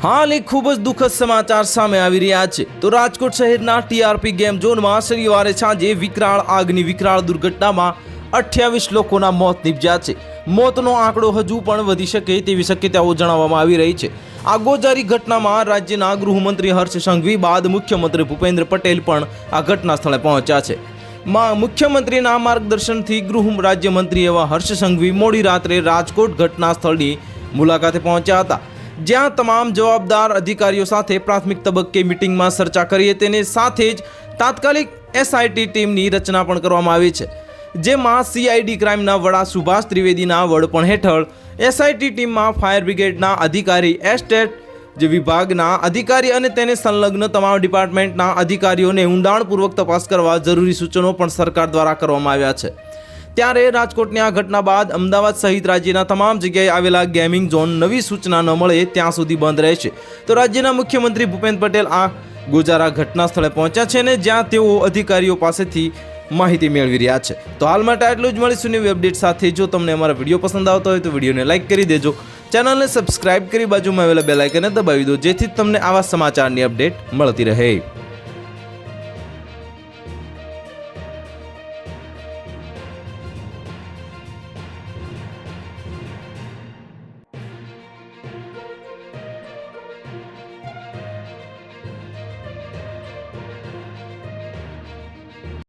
હાલ એક ખૂબ જ દુઃખદ સમાચાર સામે આવી રહ્યા છે। તો રાજકોટ શહેરના ટીઆરપી ગેમ ઝોનમાં શનિવારે સાંજે વિકરાળ આગની વિકરાળ દુર્ઘટનામાં 28 લોકોના મોત નીપજ્યા છે। મોતનો આંકડો હજુ પણ વધી શકે તેવી શક્યતાઓ જણાવવામાં આવી રહી છે। આ ગોઝારી ઘટનામાં રાજ્યના ગૃહમંત્રી હર્ષ સંઘવી બાદ મુખ્યમંત્રી ભૂપેન્દ્ર પટેલ પણ આ ઘટના સ્થળે પહોંચ્યા છે। મુખ્યમંત્રીના માર્ગદર્શનથી ગૃહ રાજ્યમંત્રી એવા હર્ષ સંઘવી મોડી રાત્રે રાજકોટ ઘટના સ્થળની મુલાકાતે પહોંચ્યા હતા, જ્યાં તમામ જવાબદાર અધિકારીઓ સાથે પ્રાથમિક તબક્કે મીટિંગમાં ચર્ચા કરી હતી અને સાથે જ તાત્કાલિક એસઆઈટી ટીમની રચના પણ કરવામાં આવી છે, જેમાં સીઆઈડી ક્રાઇમના વડા સુભાષ ત્રિવેદીના વડપણ હેઠળ એસઆઈટી ટીમમાં ફાયર બ્રિગેડના અધિકારી, એસ્ટેટ વિભાગના અધિકારી અને તેને સંલગ્ન તમામ ડિપાર્ટમેન્ટના અધિકારીઓને ઊંડાણપૂર્વક તપાસ કરવા જરૂરી સૂચનો પણ સરકાર દ્વારા કરવામાં આવ્યા છે। ત્યારે રાજકોટની આ ઘટના બાદ અમદાવાદ સહિત રાજ્યના તમામ જગ્યાએ આવેલા ગેમિંગ ઝોન નવી સૂચના ન મળે ત્યાં સુધી બંધ રહેશે। તો રાજ્યના મુખ્યમંત્રી ભૂપેન્દ્ર પટેલ આ ગોઝારા ઘટના સ્થળે પહોંચ્યા છે અને જ્યાં તેઓ અધિકારીઓ પાસેથી માહિતી મેળવી રહ્યા છે। તો હાલ માટે આટલું જ, મળીશું નવી અપડેટ સાથે। જો તમને અમારા વિડીયો પસંદ આવતો હોય તો વિડીયોને લાઇક કરી દેજો, ચેનલને સબસ્ક્રાઇબ કરી બાજુમાં આવેલા બેલ આઇકનને દબાવી દો, જેથી તમને આવા સમાચારની અપડેટ મળતી રહે।